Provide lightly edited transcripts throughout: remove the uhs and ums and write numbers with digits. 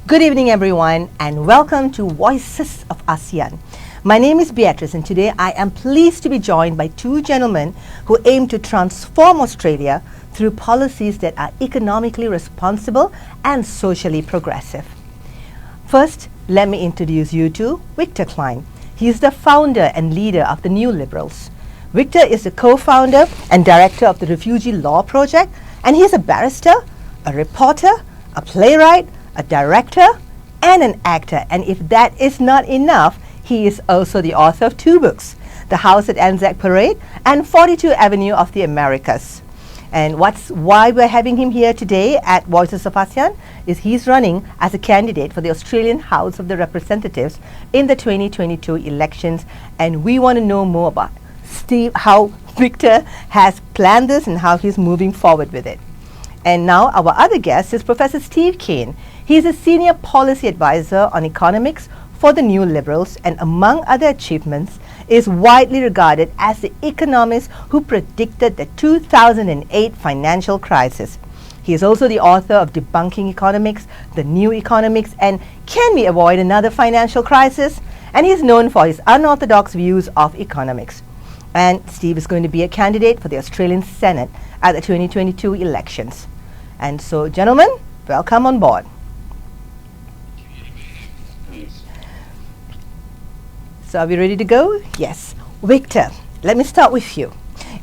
Good evening, everyone, and welcome to Voices of ASEAN. My name is Beatrice, and today I am pleased to be joined by two gentlemen who aim to transform Australia through policies that are economically responsible and socially progressive. First, let me introduce you to Victor Kline. He is the founder and leader of the New Liberals. Victor is the co-founder and director of the Refugee Law Project, and he is a barrister, a reporter, a playwright, a director, and an actor. And if that is not enough, he is also the author of two books, The House at Anzac Parade and 42 Avenue of the Americas. And why we're having him here today at Voices of ASEAN is he's running as a candidate for the Australian House of the Representatives in the 2022 elections. And we want to know more about how Victor has planned this and how he's moving forward with it. And now our other guest is Professor Steve Kane. He is a senior policy advisor on economics for the New Liberals, and among other achievements, is widely regarded as the economist who predicted the 2008 financial crisis. He is also the author of Debunking Economics, The New Economics, and Can We Avoid Another Financial Crisis? And he is known for his unorthodox views of economics. And Steve is going to be a candidate for the Australian Senate at the 2022 elections. And so, gentlemen, welcome on board. So are we ready to go? Yes. Victor, let me start with you.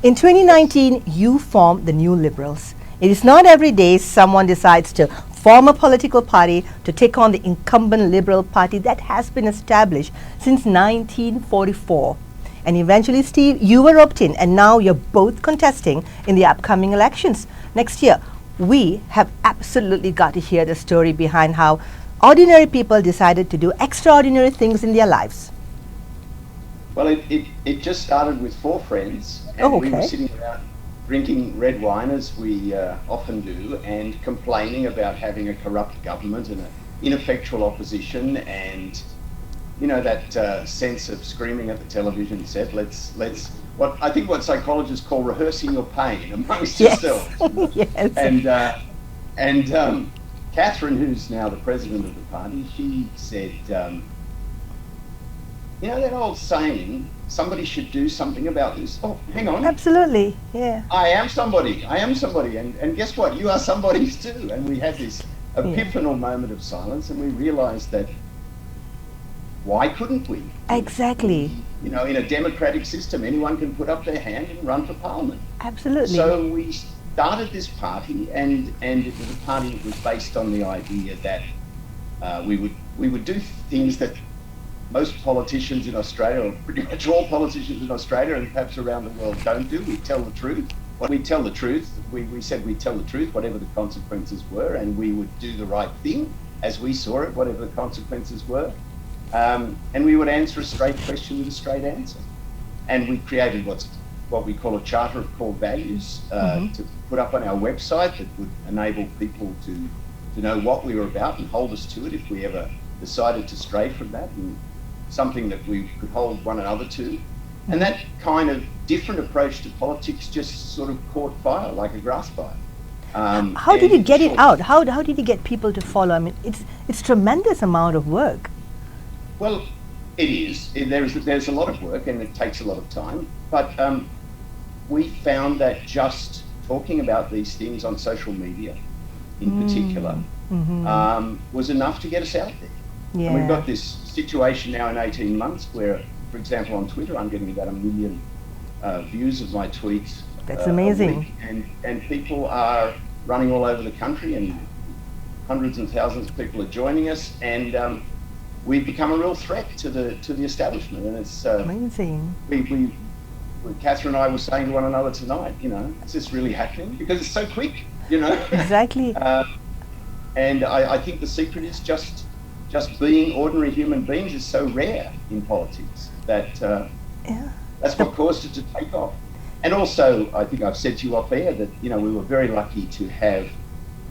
In 2019, you formed the New Liberals. It is not every day someone decides to form a political party to take on the incumbent Liberal Party that has been established since 1944. And eventually, Steve, you were roped in, and now you're both contesting in the upcoming elections next year. We have absolutely got to hear the story behind how ordinary people decided to do extraordinary things in their lives. Well, it just started with four friends, and we were sitting around drinking red wine, as we often do, and complaining about having a corrupt government and an ineffectual opposition, and you know that sense of screaming at the television set. Let's what psychologists call rehearsing your pain amongst yourselves. Yes. And Catherine, who's now the president of the party, she said, you know that old saying, somebody should do something about this. Oh, hang on. Absolutely, yeah. I am somebody, and guess what? You are somebody too. And we had this epiphanal moment of silence, and we realized that why couldn't we? Exactly. You know, in a democratic system, anyone can put up their hand and run for parliament. Absolutely. So we started this party, and it was a party that was based on the idea that we would do things that most politicians in Australia, or pretty much all politicians in Australia and perhaps around the world, don't do. We tell the truth. We tell the truth. We said we'd tell the truth, whatever the consequences were, and we would do the right thing as we saw it, whatever the consequences were. And we would answer a straight question with a straight answer. And we created what we call a charter of core values to put up on our website that would enable people to know what we were about and hold us to it if we ever decided to stray from that, and something that we could hold one another to. And that kind of different approach to politics just sort of caught fire like a grass fire. How did you get it out? How did you get people to follow? I mean, it's tremendous amount of work. Well, it is. There's a lot of work, and it takes a lot of time. But we found that just talking about these things on social media, in particular, was enough to get us out there. Yeah. And we've got this situation now in 18 months where, for example, on Twitter, I'm getting about 1 million views of my tweets. That's amazing. And people are running all over the country, and hundreds and thousands of people are joining us, and we've become a real threat to the establishment. And it's amazing. Catherine and I were saying to one another tonight, you know, is this really happening? Because it's so quick, you know. Exactly. And I think the secret is just being ordinary human beings is so rare in politics that that's what caused it to take off. And also, I think I've said to you off air that, you know, we were very lucky to have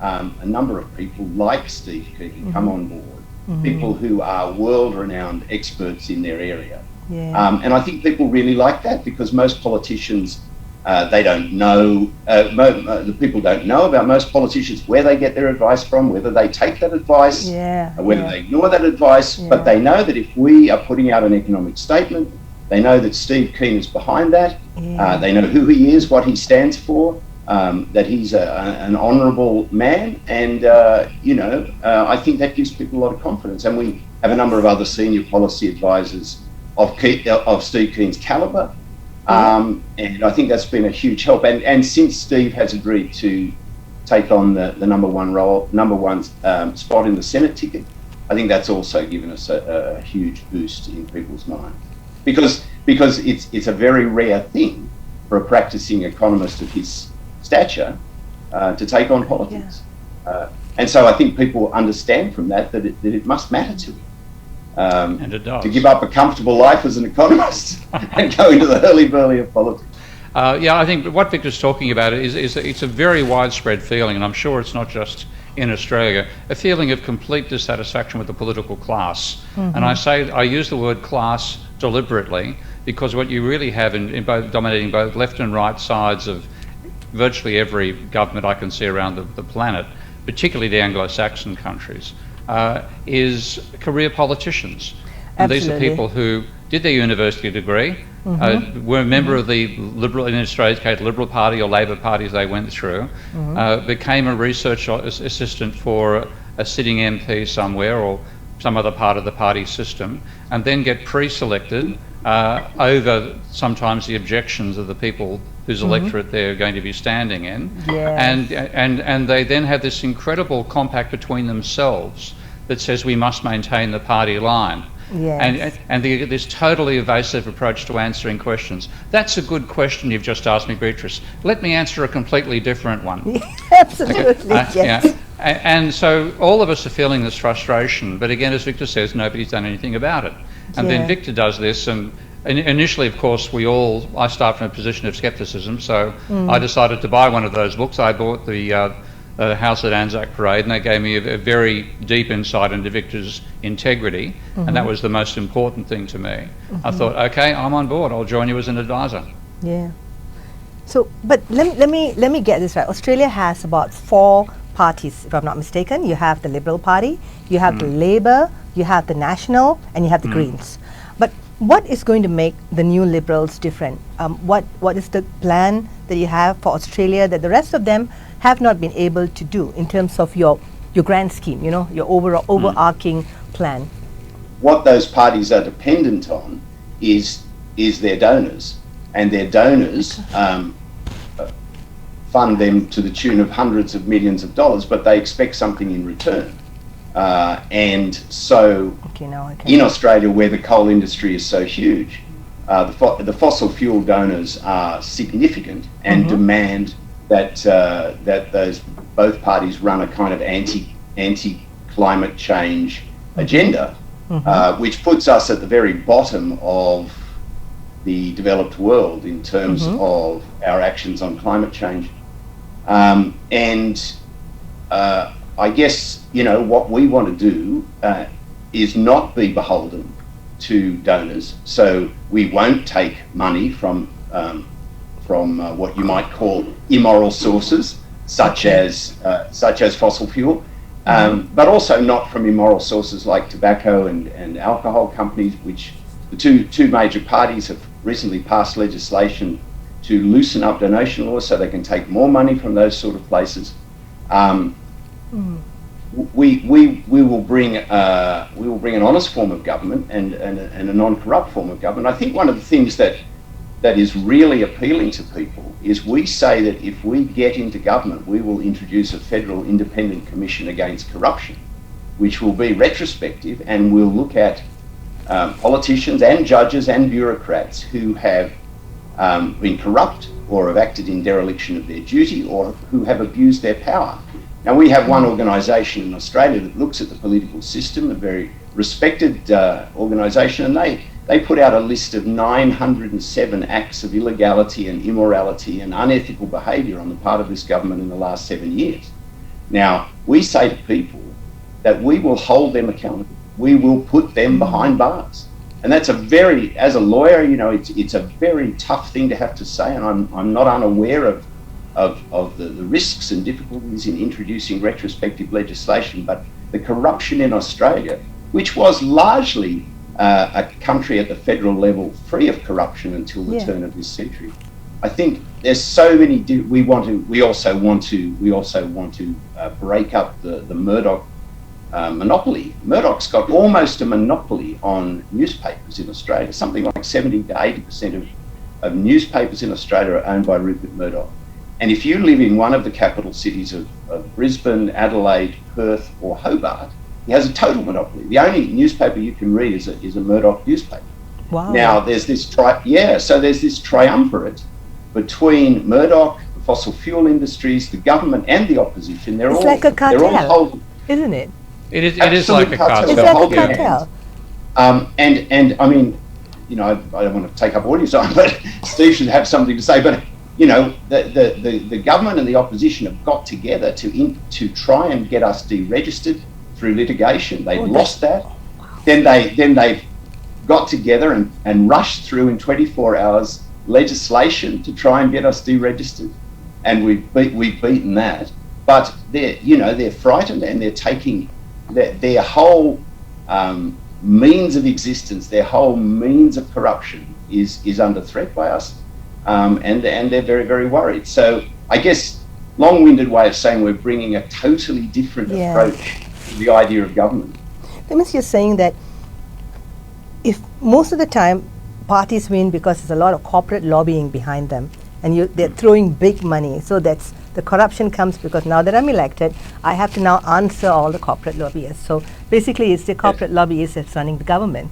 a number of people like Steve Kane come on board, people who are world-renowned experts in their area. Yeah. And I think people really like that, because most politicians They don't know, the people don't know about most politicians, where they get their advice from, whether they take that advice, whether they ignore that advice. But they know that if we are putting out an economic statement, they know that Steve Kane is behind that. They know who he is, what he stands for, that he's an honourable man. And, I think that gives people a lot of confidence. And we have a number of other senior policy advisors of Steve Kane's calibre. And I think that's been a huge help. And since Steve has agreed to take on the number one spot in the Senate ticket, I think that's also given us a huge boost in people's mind, because it's a very rare thing for a practicing economist of his stature to take on politics. And so I think people understand from that it must matter to him. And it does. To give up a comfortable life as an economist and go into the hurly-burly of politics. I think what Victor's talking about is it's a very widespread feeling, and I'm sure it's not just in Australia, a feeling of complete dissatisfaction with the political class. And I use the word class deliberately, because what you really have in both dominating both left and right sides of virtually every government I can see around the planet, particularly the Anglo-Saxon countries, is career politicians. And these are people who did their university degree, were a member of the Liberal, in Australia's case, Liberal Party or Labor Parties they went through, became a research assistant for a sitting MP somewhere or some other part of the party system, and then get pre-selected over sometimes the objections of the people whose electorate they're going to be standing in. And they then have this incredible compact between themselves that says we must maintain the party line. And they get this totally evasive approach to answering questions. That's a good question you've just asked me, Beatrice. Let me answer a completely different one. Absolutely, yes. And so all of us are feeling this frustration, but again, as Victor says, nobody's done anything about it. And then Victor does this, and initially, of course, I start from a position of scepticism, so I decided to buy one of those books. I bought the House at Anzac Parade, and they gave me a very deep insight into Victor's integrity, and that was the most important thing to me. I thought, okay, I'm on board, I'll join you as an advisor. So, but let me get this right. Australia has about 4 parties, if I'm not mistaken. You have the Liberal Party, you have the Labor, you have the National, and you have the Greens. But what is going to make the new Liberals different? What is the plan that you have for Australia that the rest of them have not been able to do in terms of your grand scheme, your overall overarching plan? What those parties are dependent on is their donors, and their donors fund them to the tune of hundreds of millions of dollars, but they expect something in return. And so in Australia, where the coal industry is so huge, the fossil fuel donors are significant and demand that both parties run a kind of anti-climate change agenda, which puts us at the very bottom of the developed world in terms of our actions on climate change. I guess, what we want to do is not be beholden to donors. So we won't take money from what you might call immoral sources, such as fossil fuel, but also not from immoral sources like tobacco and alcohol companies, which the two major parties have recently passed legislation to loosen up donation laws so they can take more money from those sort of places. We will bring an honest form of government and a non-corrupt form of government. I think one of the things that is really appealing to people is we say that if we get into government, we will introduce a federal independent commission against corruption, which will be retrospective and will look at politicians and judges and bureaucrats who have been corrupt or have acted in dereliction of their duty or who have abused their power. Now, we have one organisation in Australia that looks at the political system, a very respected organisation, and they put out a list of 907 acts of illegality and immorality and unethical behaviour on the part of this government in the last 7 years. Now, we say to people that we will hold them accountable. We will put them behind bars. And that's as a lawyer, it's a very tough thing to have to say, and I'm not unaware of the risks and difficulties in introducing retrospective legislation. But the corruption in Australia, which was largely a country at the federal level free of corruption until the turn of this century, I think there's so many. We also want to break up the Murdoch monopoly. Murdoch's got almost a monopoly on newspapers in Australia. Something like 70 to 80% of newspapers in Australia are owned by Rupert Murdoch. And if you live in one of the capital cities of Brisbane, Adelaide, Perth or Hobart, he has a total monopoly. The only newspaper you can read is a Murdoch newspaper. Wow. Now there's this triumvirate between Murdoch, the fossil fuel industries, the government and the opposition. It's like a cartel, isn't it? It is like a cartel. It's like a cartel. And I mean, I don't want to take up all your time, but Steve should have something to say. But the government and the opposition have got together to try and get us deregistered through litigation. They've lost that. Then they've got together and rushed through in 24 hours legislation to try and get us deregistered, and we've beaten that. But they're frightened, and they're taking their whole means of existence, their whole means of corruption is under threat by us, and they're very, very worried. So I guess long-winded way of saying we're bringing a totally different approach to the idea of government. That means you're saying that if most of the time parties win because there's a lot of corporate lobbying behind them, and they're throwing big money, so that's the corruption comes because now that I'm elected, I have to now answer all the corporate lobbyists. So basically it's the corporate lobbyists that's running the government,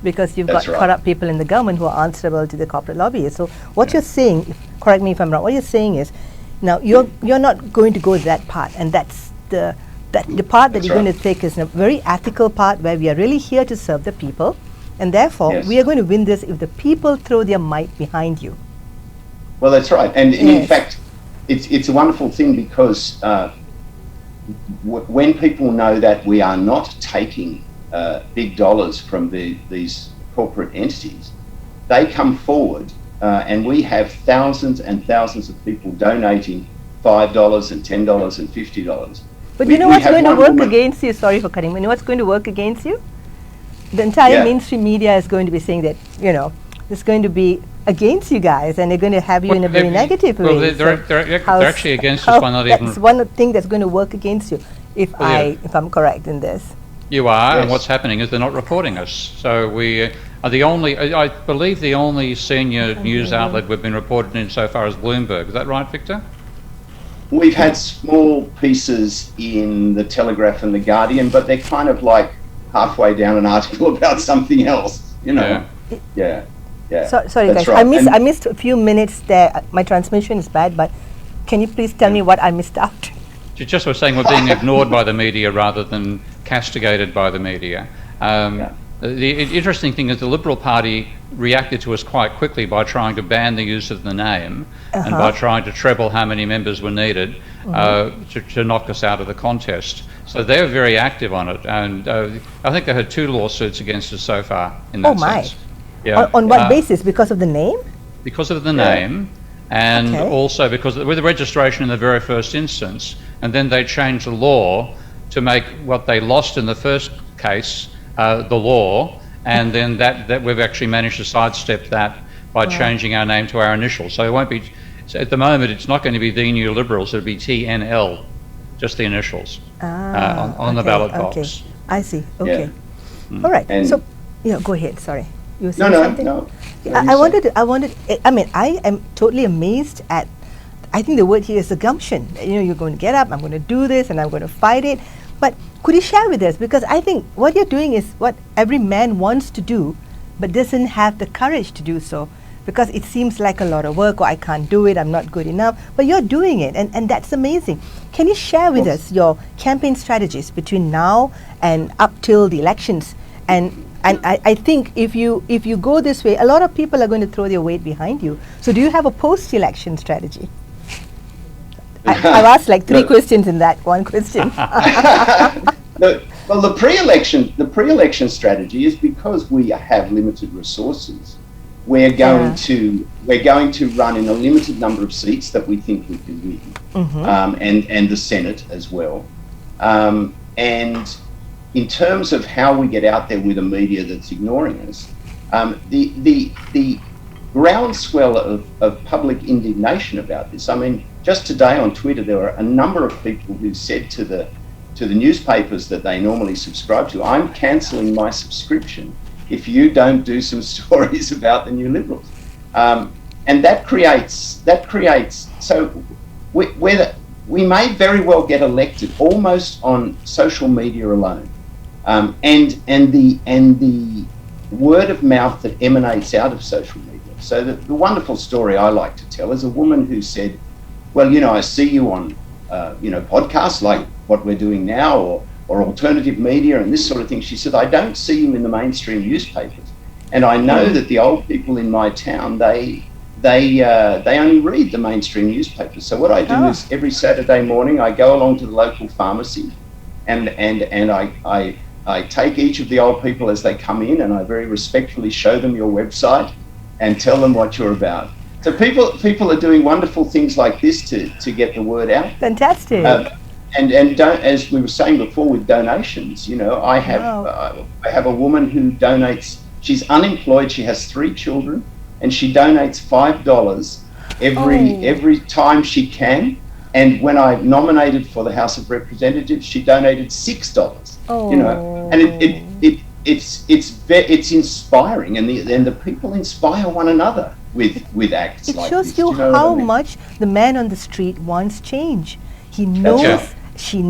because you've got corrupt people in the government who are answerable to the corporate lobbyists. So what you're saying, correct me if I'm wrong, what you're saying is, now you're not going to go that part, and that's the part that you're going to take is a very ethical part where we are really here to serve the people, and therefore we are going to win this if the people throw their might behind you. Well, that's right. And in fact, it's a wonderful thing, because when people know that we are not taking big dollars from these corporate entities, they come forward, and we have thousands and thousands of people donating $5 and $10 and $50. But you know what's going to work against you? Sorry for cutting. You know what's going to work against you? The entire mainstream media is going to be saying that, it's going to be against you guys, and they're going to have you in a very negative way. Well, they're actually against us by not even... That's one thing that's going to work against you, if I'm correct in this. You are, and what's happening is they're not reporting us. So we are the only, I believe the only senior news outlet we've been reported in so far is Bloomberg. Is that right, Victor? We've had small pieces in the Telegraph and the Guardian, but they're kind of like halfway down an article about something else, Yeah. Sorry That's guys, right. I missed a few minutes there. My transmission is bad, but can you please tell me what I missed out? Just was saying we're being ignored by the media rather than castigated by the media. The interesting thing is the Liberal Party reacted to us quite quickly by trying to ban the use of the name and by trying to treble how many members were needed to knock us out of the contest. So they're very active on it, and I think they had 2 lawsuits against us so far in that sense. Yeah. On what basis? Because of the name? Because of the name, and also because with the registration in the very first instance, and then they changed the law to make what they lost in the first case the law, and then that we've actually managed to sidestep that by changing our name to our initials. So it won't be, at the moment it's not going to be the New Liberals, it'll be TNL, just the initials on the ballot box. I see. Okay. All right. And so, go ahead. Sorry. You were saying something? No. I am totally amazed at, I think the word here is the gumption. You're going to get up, I'm going to do this, and I'm going to fight it. But could you share with us? Because I think what you're doing is what every man wants to do, but doesn't have the courage to do so, because it seems like a lot of work, or I can't do it, I'm not good enough. But you're doing it, and that's amazing. Can you share with us your campaign strategies between now and up till the elections? And I think if you go this way, a lot of people are going to throw their weight behind you. So do you have a post-election strategy? I've asked like 3 questions in that one question. Well, the pre-election strategy is because we have limited resources. We're going to run in a limited number of seats that we think we can win, and the Senate as well. And in terms of how we get out there with a media that's ignoring us, the groundswell of public indignation about this. I mean, just today on Twitter, there were a number of people who said to the newspapers that they normally subscribe to, I'm cancelling my subscription if you don't do some stories about the New Liberals. And that creates, so we may very well get elected almost on social media alone. And the word of mouth that emanates out of social media. So the wonderful story I like to tell is a woman who said, well, I see you on, podcasts like what we're doing now, or alternative media and this sort of thing. She said, I don't see you in the mainstream newspapers. And I know that the old people in my town, they only read the mainstream newspapers. So what I do is every Saturday morning, I go along to the local pharmacy and I take each of the old people as they come in, and I very respectfully show them your website and tell them what you're about. So people are doing wonderful things like this to get the word out. Fantastic. And don't, as we were saying before with donations, I have a woman who donates. She's unemployed. She has 3 children, and she donates $5 every time she can. And when I nominated for the House of Representatives, she donated $6. And it's inspiring, and the people inspire one another with acts like this. It shows you how much the man on the street wants change. He knows she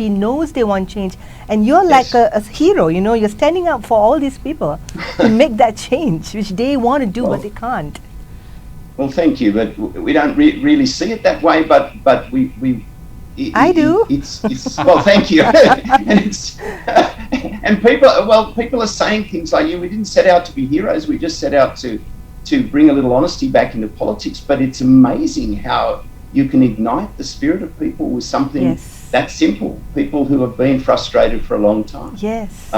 knows they want change, and you're like a hero. You're standing up for all these people to make that change, which they want to do but they can't. Well, thank you, but we don't really see it that way. But I do. It's well, thank you. And people are saying things like, we didn't set out to be heroes. We just set out to bring a little honesty back into politics. But it's amazing how you can ignite the spirit of people with something that simple. People who have been frustrated for a long time. Yes.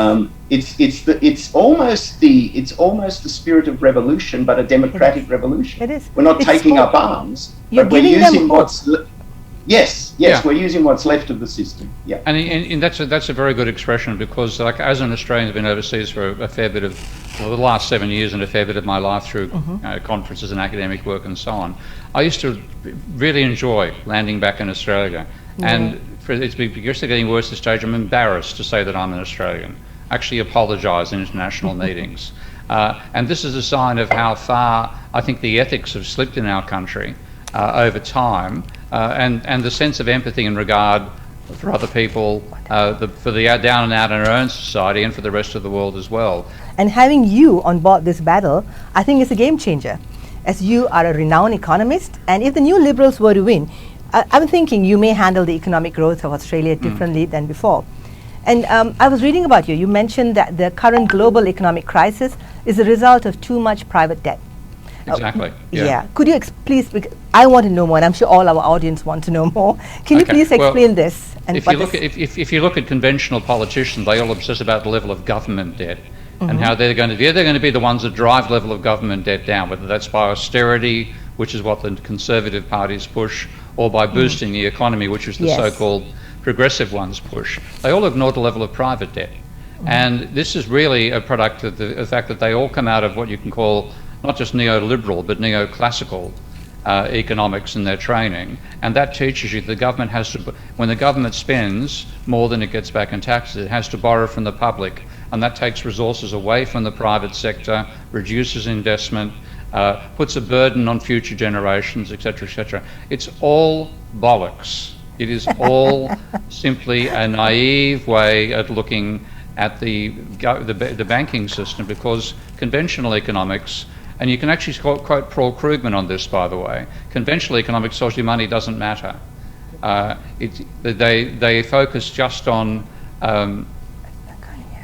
It's almost the spirit of revolution, but a democratic revolution. It is. We're not taking up arms, but we're using what's we're using what's left of the system. Yeah. And that's a very good expression, because like as an Australian who's been overseas for a fair bit of the last 7 years and a fair bit of my life through conferences and academic work and so on, I used to really enjoy landing back in Australia. And it's progressively getting worse this stage. I'm embarrassed to say that I'm an Australian. I actually apologise in international meetings. And this is a sign of how far I think the ethics have slipped in our country over time, and the sense of empathy and regard for other people, for the down and out in our own society and for the rest of the world as well. And having you on board this battle, I think is a game changer, as you are a renowned economist, and if the New Liberals were to win, I'm thinking you may handle the economic growth of Australia differently than before. And I was reading about you. You mentioned that the current global economic crisis is a result of too much private debt. Exactly. Could you please? I want to know more, and I'm sure all our audience want to know more. Can you please explain this? And if you look at conventional politicians, they all obsess about the level of government debt and how they're going to be the ones that drive the level of government debt down, whether that's by austerity, which is what the Conservative parties push, or by boosting the economy, which is the so-called progressive ones push. They all ignore the level of private debt. And this is really a product of the fact that they all come out of what you can call not just neoliberal, but neoclassical economics in their training. And that teaches you the government has to, when the government spends more than it gets back in taxes, it has to borrow from the public. And that takes resources away from the private sector, reduces investment, puts a burden on future generations, etc., etc. It's all bollocks. It is all simply a naive way of looking at the banking system, because conventional economics, and you can actually quote Paul Krugman on this, by the way, conventional economics tells you money doesn't matter. They focus just on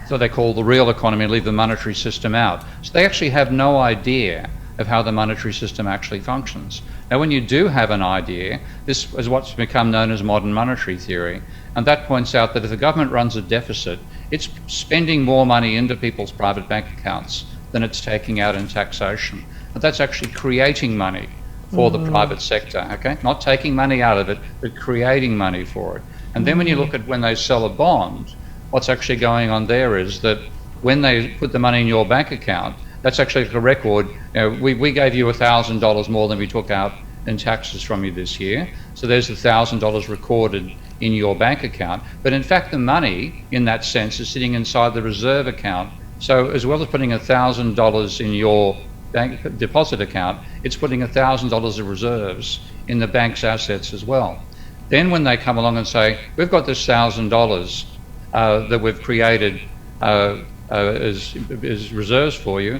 so they call the real economy and leave the monetary system out. So they actually have no idea of how the monetary system actually functions. Now, when you do have an idea, this is what's become known as modern monetary theory, and that points out that if the government runs a deficit, it's spending more money into people's private bank accounts than it's taking out in taxation. But that's actually creating money for the private sector, okay? Not taking money out of it, but creating money for it. And then when you look at when they sell a bond, what's actually going on there is that when they put the money in your bank account, that's actually a record. You know, we gave you $1,000 more than we took out in taxes from you this year. So there's $1,000 recorded in your bank account. But in fact, the money, in that sense, is sitting inside the reserve account. So as well as putting $1,000 in your bank deposit account, it's putting $1,000 of reserves in the bank's assets as well. Then when they come along and say, we've got this $1,000 that we've created as reserves for you,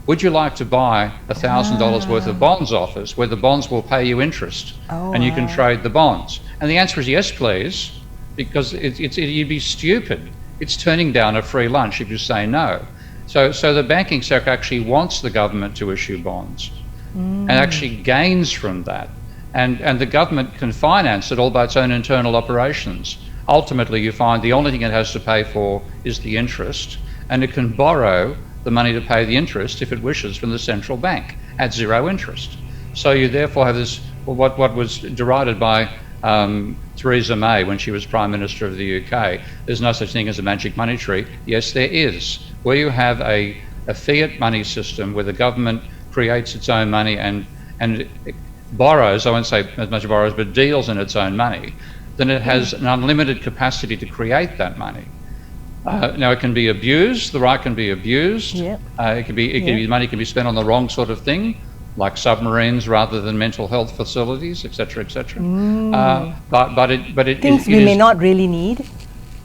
would you like to buy $1,000 worth of bonds off us, where the bonds will pay you interest, and you can trade the bonds? And the answer is yes, please, because you'd be stupid. It's turning down a free lunch if you say no. So the banking sector actually wants the government to issue bonds, and actually gains from that. And the government can finance it all by its own internal operations. Ultimately, you find the only thing it has to pay for is the interest, and it can borrow the money to pay the interest if it wishes from the central bank at zero interest. So you therefore have this, what was derided by Theresa May when she was Prime Minister of the UK. There's no such thing as a magic money tree. Yes, there is. Where you have a fiat money system where the government creates its own money and borrows, I won't say as much borrows, but deals in its own money, then it has an unlimited capacity to create that money. Now it can be abused, the right can be abused. Yep. Money can be spent on the wrong sort of thing, like submarines rather than mental health facilities, etc., etc. But it things we may not really need,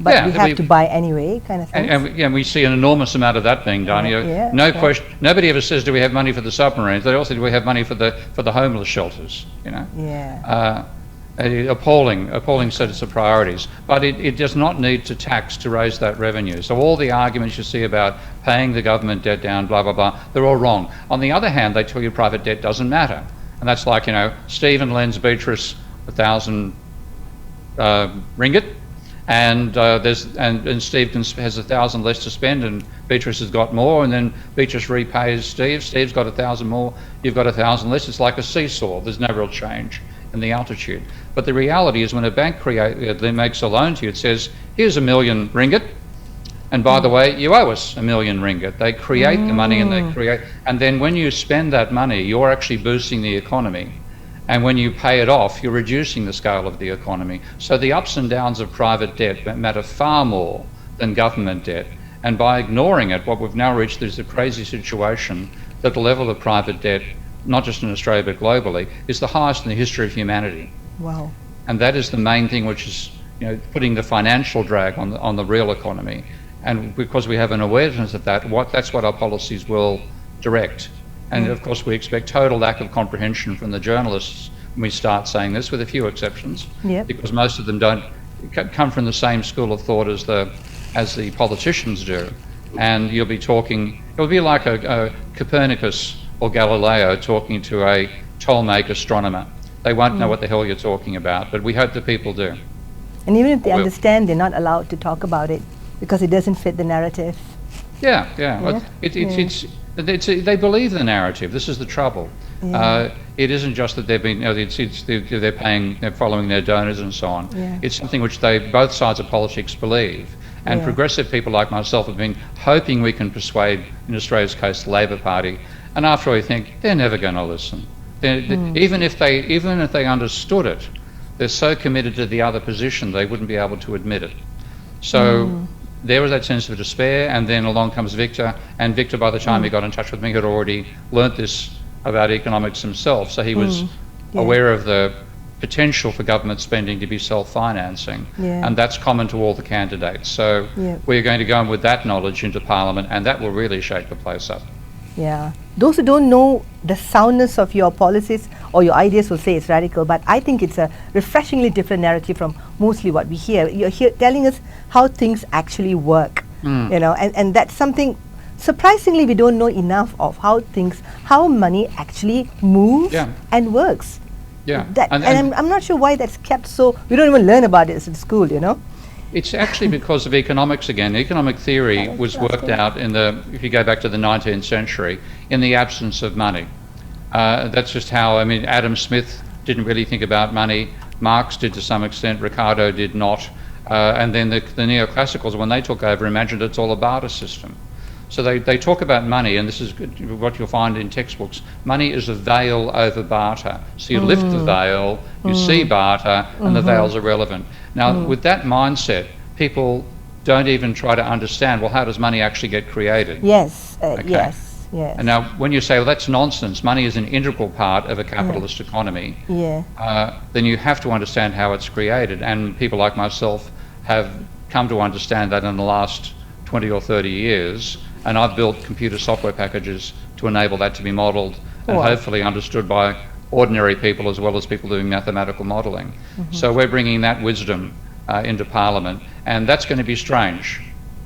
but we have to buy anyway, kind of thing. And we see an enormous amount of that being done. No question. Nobody ever says, "Do we have money for the submarines?" They all say, "Do we have money for the homeless shelters?" You know. Yeah. Appalling sets of priorities, but it does not need to tax to raise that revenue. So all the arguments you see about paying the government debt down, blah, blah, blah, they're all wrong. On the other hand, they tell you private debt doesn't matter. And that's like, Stephen lends Beatrice 1,000 ringgit, and Steve has 1,000 less to spend, and Beatrice has got more, and then Beatrice repays Steve. Steve's got 1,000 more, you've got 1,000 less. It's like a seesaw. There's no real change in the altitude. But the reality is when a bank then makes a loan to you, it says, here's 1 million ringgit, and by the way, you owe us 1 million ringgit. They create the money and then when you spend that money, you're actually boosting the economy. And when you pay it off, you're reducing the scale of the economy. So the ups and downs of private debt matter far more than government debt. And by ignoring it, what we've now reached is a crazy situation that the level of private debt, not just in Australia but globally, is the highest in the history of humanity. Wow. And that is the main thing, which is putting the financial drag on the real economy. And because we have an awareness of that, that's what our policies will direct. And of course we expect total lack of comprehension from the journalists when we start saying this, with a few exceptions, because most of them don't come from the same school of thought as the politicians do. And you'll be talking, it'll be like a Copernicus or Galileo talking to a Ptolemaic astronomer. They won't know what the hell you're talking about, but we hope that people do. And even if they understand, they're not allowed to talk about it because it doesn't fit the narrative. They believe the narrative. This is the trouble. It isn't just that they're following their donors and so on. It's something which both sides of politics believe. And progressive people like myself have been hoping we can persuade, in Australia's case, the Labor Party. And after all, you think they're never going to listen. Even if they understood it, they're so committed to the other position they wouldn't be able to admit it. So there was that sense of despair, and then along comes Victor, and Victor, by the time he got in touch with me, had already learnt this about economics himself, so he was aware of the potential for government spending to be self-financing, and that's common to all the candidates. So we're going to go in with that knowledge into Parliament, and that will really shake the place up. Yeah. Those who don't know the soundness of your policies or your ideas will say it's radical, but I think it's a refreshingly different narrative from mostly what we hear. You're here telling us how things actually work, and that's something surprisingly, we don't know enough of how money actually moves Yeah. and works. Yeah. And I'm not sure why that's kept so. We don't even learn about it in school, you know. It's actually because of economics again. Economic theory was worked out if you go back to the 19th century, in the absence of money. That's just how, Adam Smith didn't really think about money. Marx did to some extent, Ricardo did not. And then the neoclassicals, when they took over, imagined it's all a barter system. So they talk about money, and this is what you'll find in textbooks. Money is a veil over barter. So you lift the veil, you see barter, and the veil's irrelevant. Now, with that mindset, people don't even try to understand, well, how does money actually get created? Yes, Okay. yes. And now, when you say, well, that's nonsense, money is an integral part of a capitalist economy, then you have to understand how it's created. And people like myself have come to understand that in the last 20 or 30 years. And I've built computer software packages to enable that to be modelled and hopefully understood by ordinary people as well as people doing mathematical modelling. So we're bringing that wisdom into Parliament, and that's going to be strange.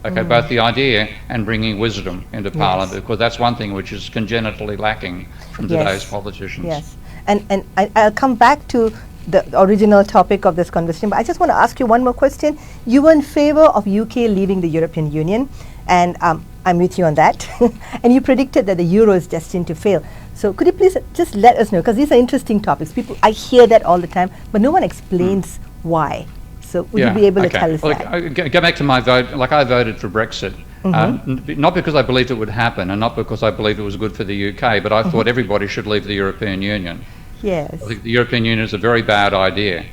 Okay, both the idea and bringing wisdom into Parliament, because that's one thing which is congenitally lacking from today's politicians. Yes, and I'll come back to the original topic of this conversation, but I just want to ask you one more question. You were in favour of UK leaving the European Union, and I'm with you on that. And you predicted that the euro is destined to fail. So could you please just let us know, because these are interesting topics. I hear that all the time, but no one explains why. So would you be able to tell us that? Go back to my vote. Like, I voted for Brexit, not because I believed it would happen, and not because I believed it was good for the UK, but I thought everybody should leave the European Union. Yes. I think the European Union is a very bad idea.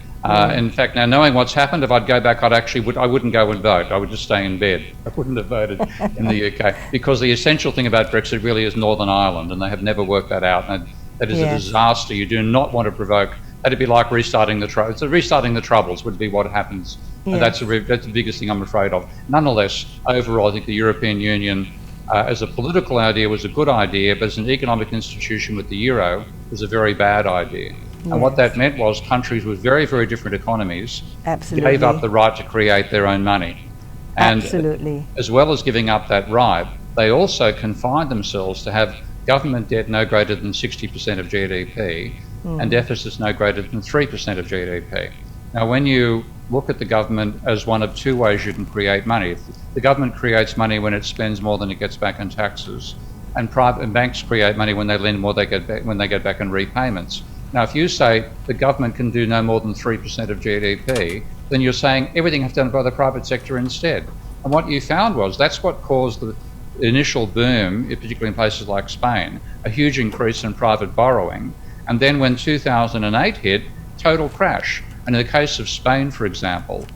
In fact, now knowing what's happened, if I'd go back, I wouldn't go and vote. I would just stay in bed. I wouldn't have voted in the UK, because the essential thing about Brexit really is Northern Ireland, and they have never worked that out. And that is a disaster. You do not want to provoke. That'd be like restarting the Troubles. So restarting the Troubles would be what happens. And that's the biggest thing I'm afraid of. Nonetheless, overall, I think the European Union, as a political idea, was a good idea, but as an economic institution with the euro, was a very bad idea. And what that meant was countries with very, very different economies gave up the right to create their own money. And as well as giving up that right, they also confined themselves to have government debt no greater than 60% of GDP and deficits no greater than 3% of GDP. Now, when you look at the government as one of two ways you can create money, the government creates money when it spends more than it gets back in taxes, and banks create money when they lend more when they get back in repayments. Now, if you say the government can do no more than 3% of GDP, then you're saying everything has to be done by the private sector instead. And what you found was that's what caused the initial boom, particularly in places like Spain, a huge increase in private borrowing. And then when 2008 hit, total crash. And in the case of Spain, for example,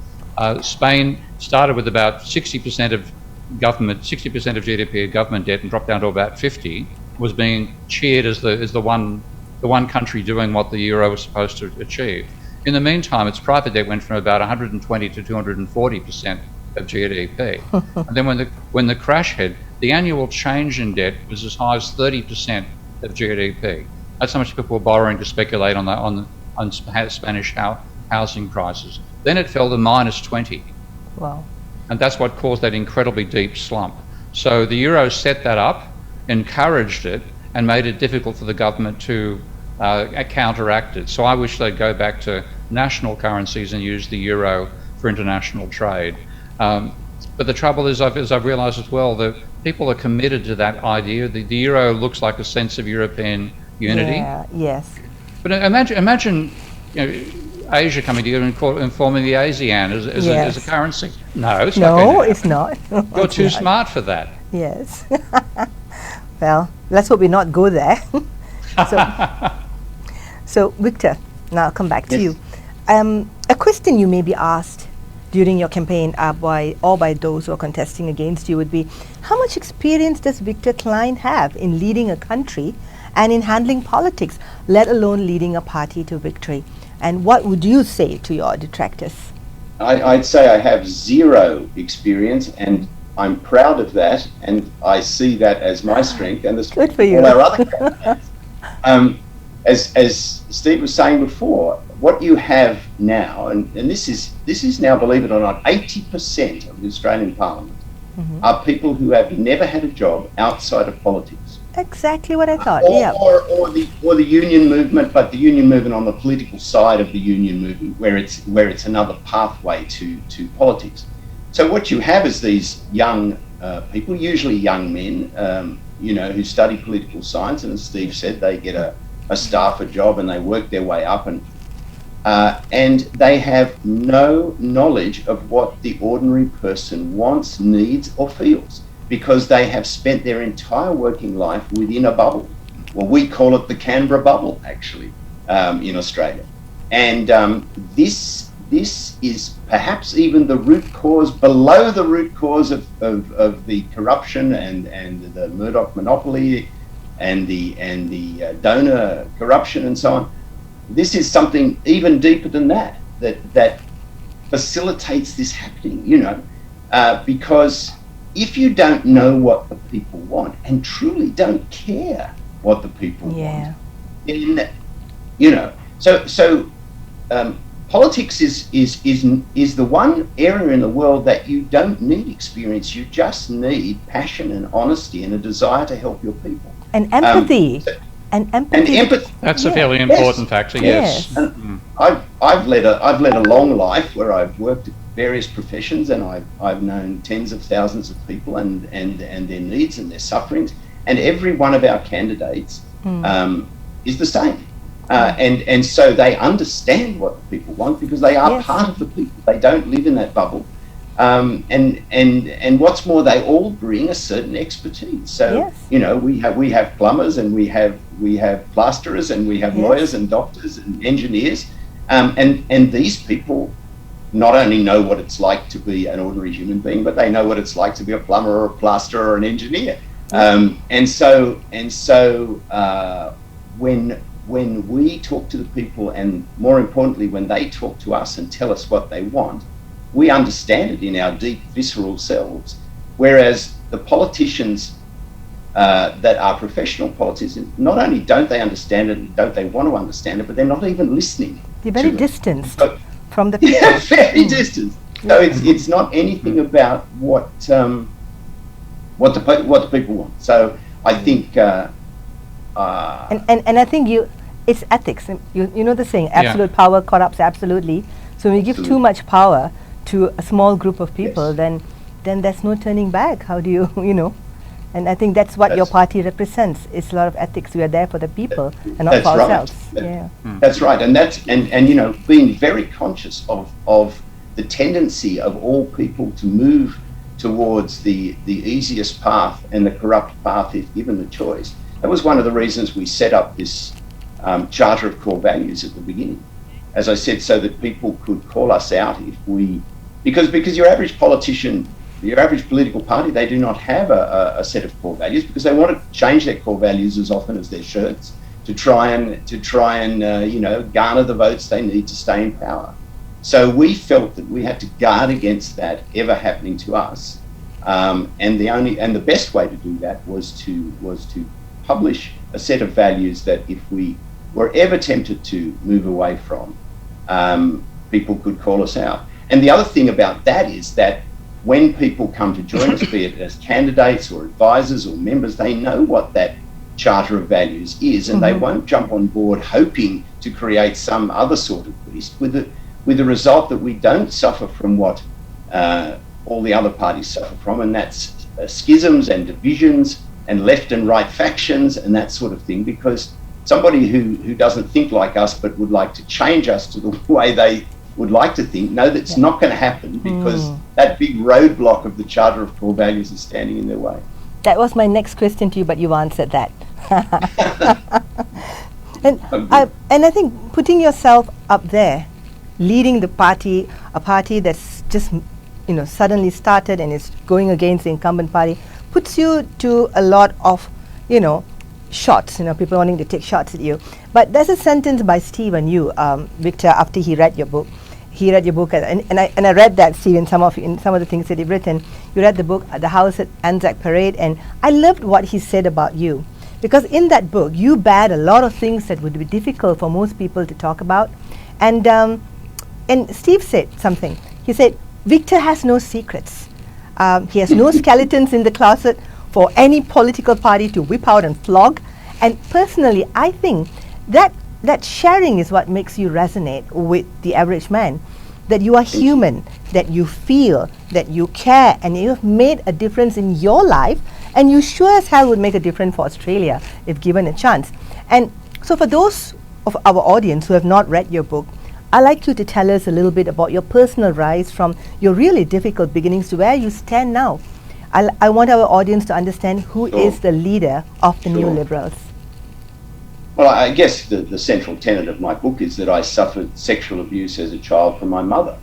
Spain started with about 60% of GDP of government debt and dropped down to about 50, was being cheered as the one country doing what the euro was supposed to achieve. In the meantime, its private debt went from about 120 to 240% of GDP. And then when the crash hit, the annual change in debt was as high as 30% of GDP. That's how much people were borrowing to speculate on Spanish housing prices. Then it fell to minus 20. Wow. And that's what caused that incredibly deep slump. So the euro set that up, encouraged it, and made it difficult for the government to counteract it. So I wish they'd go back to national currencies and use the euro for international trade. But the trouble is, as I've realised as well, that people are committed to that idea. The euro looks like a sense of European unity. Yeah, yes. But imagine Asia coming together and forming the ASEAN as a currency. No, it's not. No, it's not. You're too smart for that. Yes. Well, let's hope we not go there. So, Victor, now I'll come back to you. A question you may be asked during your campaign by those who are contesting against you would be, how much experience does Victor Kline have in leading a country and in handling politics, let alone leading a party to victory? And what would you say to your detractors? I'd say I have zero experience, and I'm proud of that, and I see that as my strength and the strength of all our other candidates. As Steve was saying before, what you have now, and this is now, believe it or not, 80% of the Australian Parliament are people who have never had a job outside of politics. Exactly what I thought. Or the union movement, but the union movement on the political side of the union movement, where it's another pathway to politics. So what you have is these young people, usually young men, who study political science, and as Steve said, they get a staffer job and they work their way up, and they have no knowledge of what the ordinary person wants, needs, or feels, because they have spent their entire working life within a bubble. Well, we call it the Canberra Bubble, actually, in Australia. And this is perhaps even the root cause, below the root cause of the corruption and the Murdoch monopoly and the donor corruption and so on. This is something even deeper than that facilitates this happening, because if you don't know what the people want and truly don't care what the people want, then, politics is the one area in the world that you don't need experience. You just need passion and honesty and a desire to help your people. And empathy. And empathy. That's a fairly important factor, yes. And I've led a long life where I've worked at various professions, and I've known tens of thousands of people and their needs and their sufferings, and every one of our candidates is the same. And so they understand what the people want because they are part of the people. They don't live in that bubble. And what's more, they all bring a certain expertise. So we have plumbers, and we have plasterers, and we have lawyers and doctors and engineers, and these people not only know what it's like to be an ordinary human being, but they know what it's like to be a plumber or a plasterer or an engineer. And so when we talk to the people, and more importantly, when they talk to us and tell us what they want, we understand it in our deep, visceral selves. Whereas the politicians that are professional politicians, not only don't they understand it, don't they want to understand it, but they're not even listening. They're very distanced from the people. Yeah, very distanced. So it's not anything about what the people want. So I think, and I think it's ethics. You know the saying, absolute power corrupts absolutely. So when you give too much power to a small group of people, then there's no turning back. How do you, And I think that's what your party represents. It's a lot of ethics. We are there for the people and not for ourselves. That's right. And being very conscious of the tendency of all people to move towards the easiest path and the corrupt path if given the choice. That was one of the reasons we set up this Charter of Core Values at the beginning. As I said, so that people could call us out if because your average politician, your average political party, they do not have a set of core values because they want to change their core values as often as their shirts to try and garner the votes they need to stay in power. So we felt that we had to guard against that ever happening to us, and the best way to do that was to publish a set of values that if we were ever tempted to move away from, people could call us out. And the other thing about that is that when people come to join us, be it as candidates or advisors or members, they know what that Charter of Values is, and they won't jump on board hoping to create some other sort of beast, with the result that we don't suffer from what all the other parties suffer from, and that's schisms and divisions and left and right factions and that sort of thing, because somebody who doesn't think like us but would like to change us to the way they would like to think, know that's not going to happen because that big roadblock of the Charter of Core Values is standing in their way. That was my next question to you, but you've answered that. And I think putting yourself up there, leading the party, a party that's just suddenly started and is going against the incumbent party, puts you to a lot of shots, people wanting to take shots at you. But there's a sentence by Stephen Yu, Victor, after he read your book. He read your book, and I read that, Stephen, some of the things that you've written. You read the book, The House at Anzac Parade, and I loved what he said about you. Because in that book, you bared a lot of things that would be difficult for most people to talk about. And Steve said something. He said, Victor has no secrets. He has no skeletons in the closet for any political party to whip out and flog. And personally, I think that sharing is what makes you resonate with the average man. That you are human, that you feel, that you care, and you have made a difference in your life, and you sure as hell would make a difference for Australia if given a chance. And so for those of our audience who have not read your book, I'd like you to tell us a little bit about your personal rise from your really difficult beginnings to where you stand now. I want our audience to understand who is the leader of the New Liberals. Well, I guess the central tenet of my book is that I suffered sexual abuse as a child from my mother,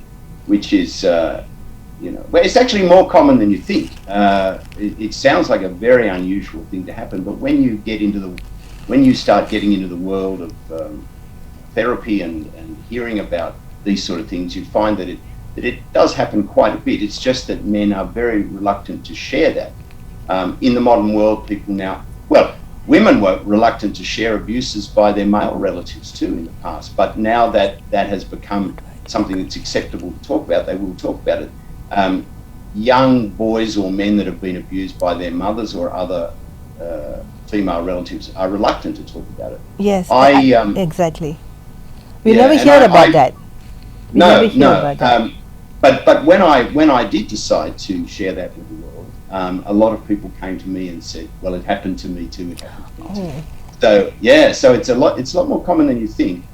which is, well, it's actually more common than you think. It sounds like a very unusual thing to happen, but when you start getting into the world of therapy and hearing about these sort of things, you find that it does happen quite a bit. It's just that men are very reluctant to share that. In the modern world, people now, well, women were reluctant to share abuses by their male relatives too in the past, but now that has become something that's acceptable to talk about, they will talk about it. Young boys or men that have been abused by their mothers or other female relatives are reluctant to talk about it. Yes, exactly. We yeah, never hear about that. No. But when I did decide to share that with the world, a lot of people came to me and said, "Well, it happened to me too. It happened to me too." So yeah, so it's a lot more common than you think.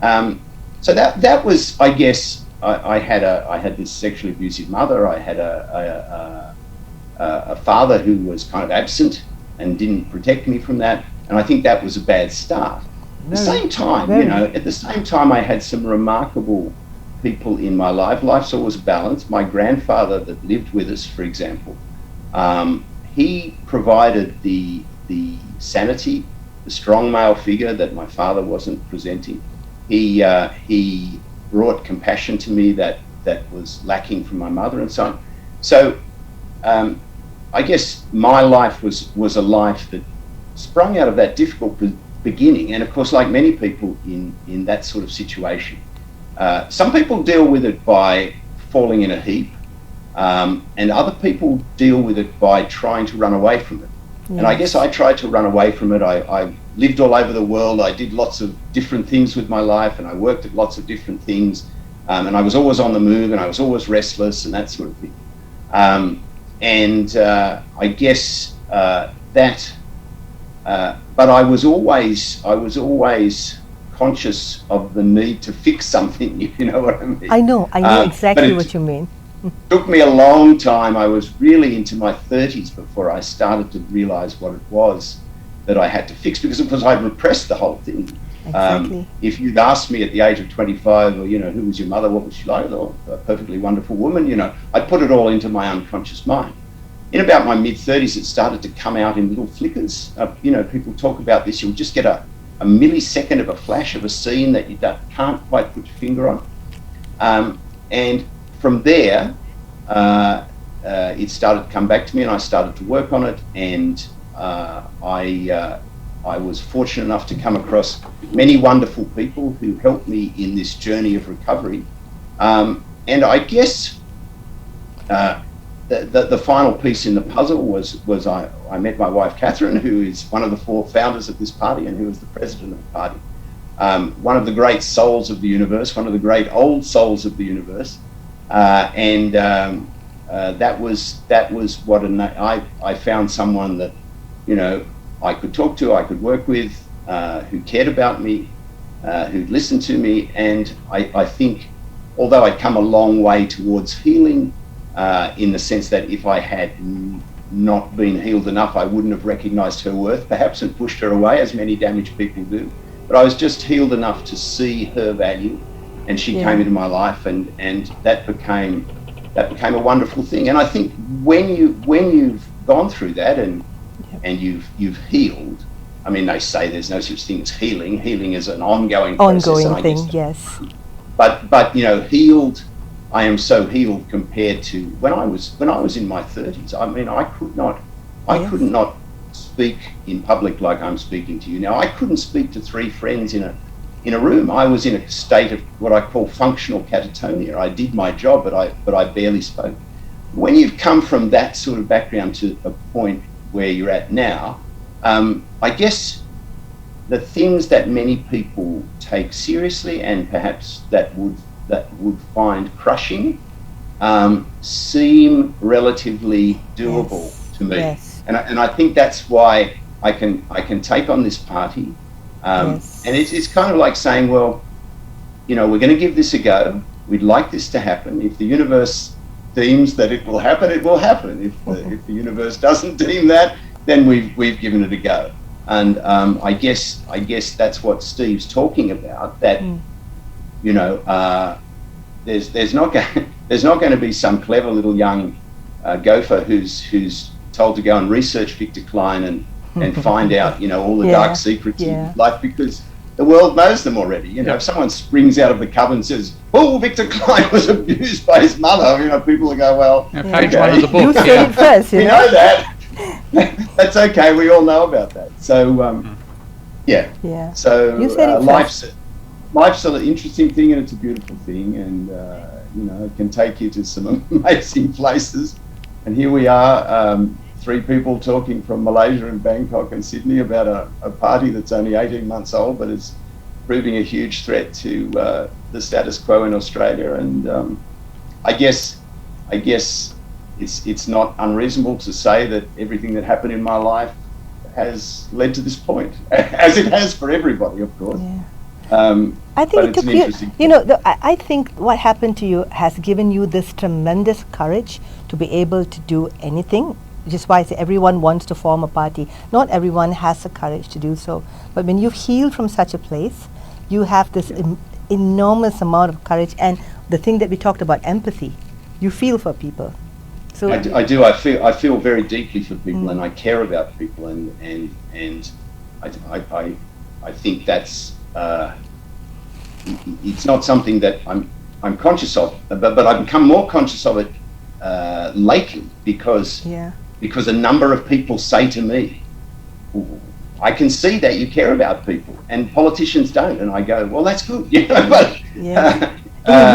So that was, I guess, I had this sexually abusive mother. I had a father who was kind of absent and didn't protect me from that, and I think that was a bad start. At the same time, I had some remarkable people in my life. Life's always balanced. My grandfather that lived with us, for example, he provided the sanity, the strong male figure that my father wasn't presenting. He brought compassion to me that was lacking from my mother and so on. So I guess my life was a life that sprung out of that difficult beginning. And of course, like many people in that sort of situation, some people deal with it by falling in a heap, and other people deal with it by trying to run away from it. Yes. And I guess I tried to run away from it. I lived all over the world. I did lots of different things with my life, and I worked at lots of different things. And I was always on the move, and I was always restless, and that sort of thing. I guess that. But I was always conscious of the need to fix something. You know what I mean? I know exactly what you mean. It took me a long time. I was really into my 30s before I started to realise what it was that I had to fix, because of course I'd repressed the whole thing. Exactly. If you'd asked me at the age of 25, or who was your mother, what was she like? Oh, a perfectly wonderful woman. I put it all into my unconscious mind. In about my mid-30s, it started to come out in little flickers. People talk about this. You'll just get a millisecond of a flash of a scene that you can't quite put your finger on. And from there, it started to come back to me, and I started to work on it. And I was fortunate enough to come across many wonderful people who helped me in this journey of recovery. And I guess the final piece in the puzzle was I met my wife Catherine, who is one of the 4 founders of this party and who is the president of the party. One of the great souls of the universe, one of the great old souls of the universe. That was what I found someone that I could talk to, I could work with, who cared about me, who'd listened to me. And I think, although I'd come a long way towards healing, in the sense that if I had not been healed enough, I wouldn't have recognised her worth, perhaps, and pushed her away, as many damaged people do. But I was just healed enough to see her value, and she came into my life, and that became a wonderful thing. And I think when you've gone through that and you've healed, I mean, they say there's no such thing as healing. Healing is an ongoing process. Ongoing thing, yes. But healed. I am so healed compared to when I was in my 30s. I mean, I could not speak in public like I'm speaking to you now. I couldn't speak to 3 friends in a room. I was in a state of what I call functional catatonia. I did my job, but I barely spoke. when you've come from that sort of background to a point where you're at now, I guess the things that many people take seriously and perhaps that would find crushing seem relatively doable to me. Yes. And I think that's why I can take on this party. And it's kind of like saying, well, you know, we're going to give this a go. We'd like this to happen. If the universe deems that it will happen, it will happen. If the universe doesn't deem that, then we've given it a go. And I guess that's what Steve's talking about. That you know, there's not going to be some clever little young gopher who's told to go and research Victor Kline and find out, you know, all the dark secrets in life, because the world knows them already. You know, if someone springs out of the cupboard and says, "Oh, Victor Kline was abused by his mother," you know, people will go, "Well, page one of the book. You said it first, you we know know that." That's okay. We all know about that. So, Yeah. So You said it life's an interesting thing, and it's a beautiful thing, and you know, it can take you to some amazing places. And here we are, three people talking from Malaysia and Bangkok and Sydney about a party that's only 18 months old, but is proving a huge threat to the status quo in Australia. And I guess it's not unreasonable to say that everything that happened in my life has led to this point, as it has for everybody, of course. I think but it's an interesting you know, I think what happened to you has given you this tremendous courage to be able to do anything, which is why I say everyone wants to form a party. Not everyone has the courage to do so. But when you've healed from such a place, you have this enormous amount of courage. And the thing that we talked about, empathy, you feel for people. So I do. I feel very deeply for people, and I care about people, and I think that's it's not something that I'm conscious of, but I've become more conscious of it lately because a number of people say to me, "I can see that you care about people, and politicians don't," and I go, "Well, that's good." You know, but you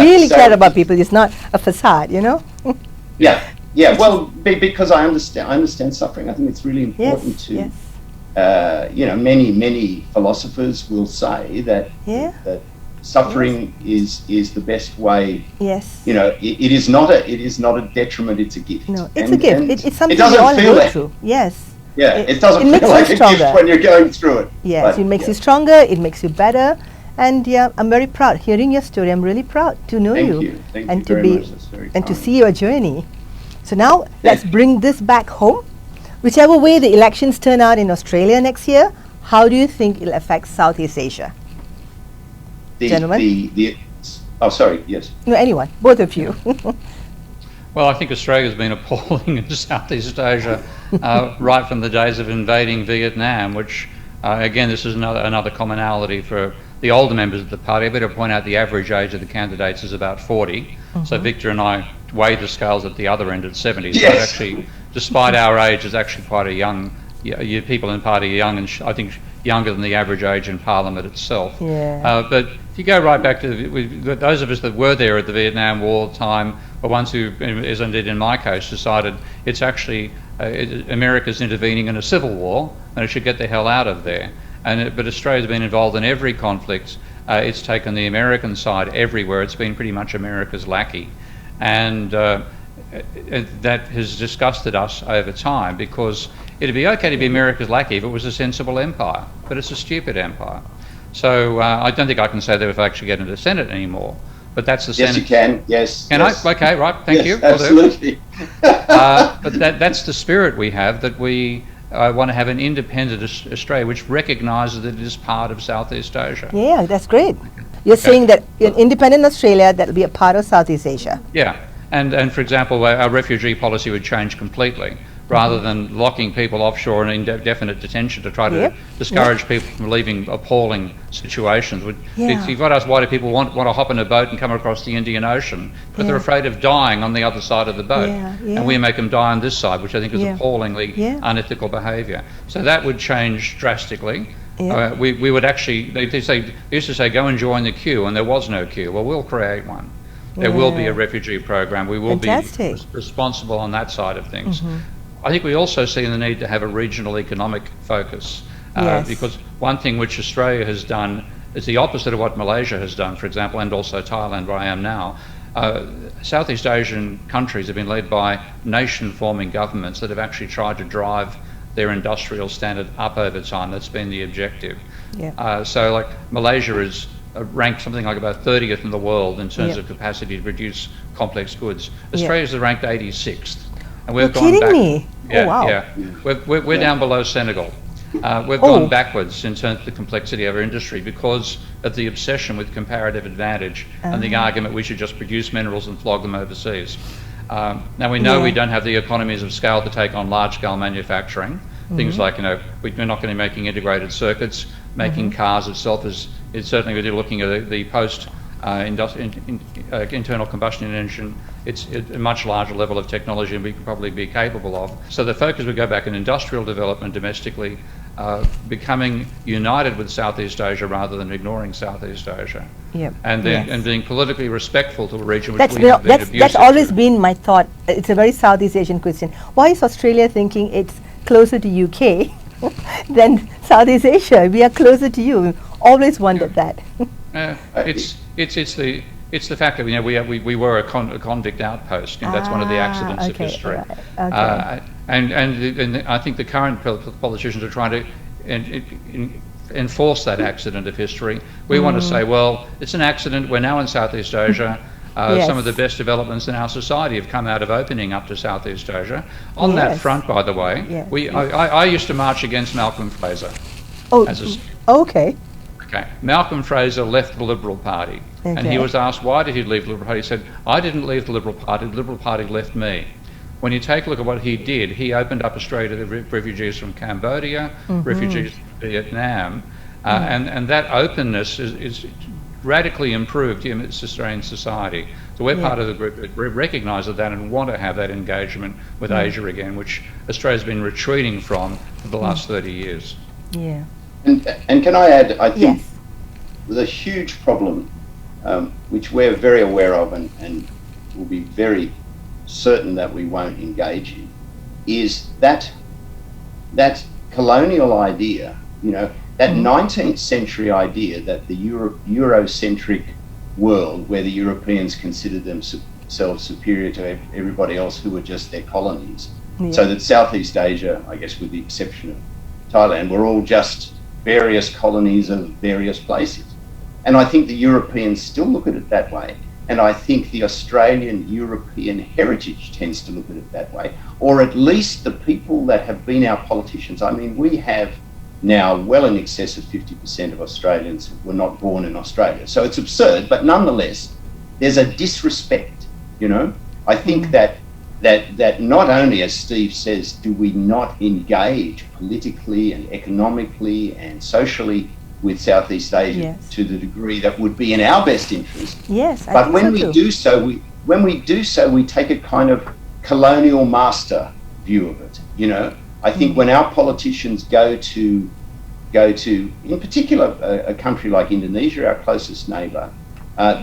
really care about people. It's not a facade, you know. Yeah. Well, because I understand suffering. I think it's really important to. You know, many philosophers will say that suffering is the best way. Yes. You know, it is not a detriment. It's a gift. No, it's a gift. It's something it doesn't we all feel go that. through. Yes. Yeah, it doesn't feel like a gift when you're going through it. Yes, it makes you stronger. It makes you better. And I'm very proud hearing your story. I'm really proud to know you. Thank and you to very be much. That's very and to kind. see your journey. So now let's bring this back home. Whichever way the elections turn out in Australia next year, how do you think it'll affect Southeast Asia? Gentlemen? Oh, sorry, yes. No, anyone, both of you. Well, I think Australia's been appalling in Southeast Asia right from the days of invading Vietnam, which, again, this is another commonality for the older members of the party. I better point out the average age of the candidates is about 40. So Victor and I weigh the scales at the other end at 70. So it actually, despite our age, is actually quite a young, people in the party are young, and I think younger than the average age in Parliament itself. But if you go right back to those of us that were there at the Vietnam War time, were ones who, as indeed in my case, decided it's actually America's intervening in a civil war and it should get the hell out of there. But Australia's been involved in every conflict. It's taken the American side everywhere. It's been pretty much America's lackey. And that has disgusted us over time, because it'd be okay to be America's lackey if it was a sensible empire, but it's a stupid empire. So I don't think I can say that if I actually get into the Senate anymore, but that's the Senate. Yes, you can. Yes. Can I? Okay, right. Thank you. Absolutely. But that's the spirit we have, that we want to have an independent Australia which recognises that it is part of Southeast Asia. Yeah, that's great. You're saying that in independent Australia, that will be a part of Southeast Asia. Yeah, and for example, our refugee policy would change completely. Rather than locking people offshore in indefinite detention to try to discourage people from leaving appalling situations. You've got to ask, why do people want to hop in a boat and come across the Indian Ocean? Because they're afraid of dying on the other side of the boat. And we make them die on this side, which I think is appallingly unethical behaviour. So that would change drastically. We would actually, they used to say, go and join the queue, and there was no queue. Well, we'll create one. There will be a refugee program. We will Fantastic. be responsible on that side of things. I think we also see the need to have a regional economic focus, because one thing which Australia has done is the opposite of what Malaysia has done, for example, and also Thailand, where I am now. Southeast Asian countries have been led by nation-forming governments that have actually tried to drive their industrial standard up over time. That's been the objective. So like Malaysia is ranked something like about 30th in the world in terms of capacity to produce complex goods. Australia's ranked 86th. And we've gone back. Me? Yeah, oh, wow. We're down below Senegal. We've gone backwards in terms of the complexity of our industry because of the obsession with comparative advantage and the argument we should just produce minerals and flog them overseas. Now we know we don't have the economies of scale to take on large-scale manufacturing. Things like, we're not going to be making integrated circuits. Making cars itself is certainly, we're looking at the post internal combustion engine. It's a much larger level of technology than we could probably be capable of. So the focus would go back in industrial development domestically, becoming united with Southeast Asia rather than ignoring Southeast Asia. And being politically respectful to a region which we have been abusive That's always to. been my thought. It's a very Southeast Asian question. Why is Australia thinking it's closer to UK than Southeast Asia? We are closer to you. Always wondered that. It's the fact that we were a convict outpost. That's one of the accidents of history. And I think the current politicians are trying to enforce that accident of history. We want to say, well, it's an accident. We're now in Southeast Asia. Some of the best developments in our society have come out of opening up to Southeast Asia. On that front, by the way, I used to march against Malcolm Fraser. Okay. Malcolm Fraser left the Liberal Party, and he was asked why did he leave the Liberal Party. He said, I didn't leave the Liberal Party, the Liberal Party left me. When you take a look at what he did, he opened up Australia to the refugees from Cambodia, refugees from Vietnam, and that openness is radically improved in Australian society. So we're part of the group that recognise that and want to have that engagement with Asia again, which Australia's been retreating from for the last 30 years. And can I add, I think the huge problem, which we're very aware of and will be very certain that we won't engage in, is that colonial idea, that 19th century idea that the Eurocentric world, where the Europeans considered themselves superior to everybody else who were just their colonies, so that Southeast Asia, I guess with the exception of Thailand, were all just various colonies of various places. And I think the Europeans still look at it that way. And I think the Australian European heritage tends to look at it that way, or at least the people that have been our politicians. I mean, we have now well in excess of 50% of Australians were not born in Australia. So it's absurd, but nonetheless, there's a disrespect, I think that not only, as Steve says, do we not engage politically and economically and socially with Southeast Asia to the degree that would be in our best interest. But when we do so, we take a kind of colonial master view of it. I think when our politicians go to, in particular, a country like Indonesia, our closest neighbour,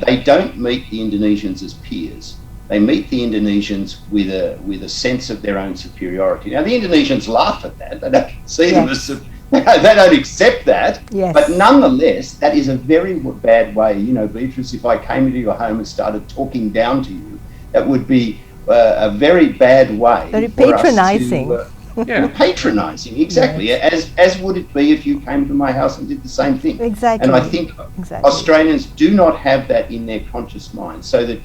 they don't meet the Indonesians as peers. They meet the Indonesians with a sense of their own superiority. Now, the Indonesians laugh at that. They don't see them as they don't accept that. But nonetheless, that is a very bad way. Beatrice, if I came into your home and started talking down to you, that would be a very bad way. Very patronising. Patronising, exactly. As would it be if you came to my house and did the same thing. Exactly. And I think Australians do not have that in their conscious mind, so that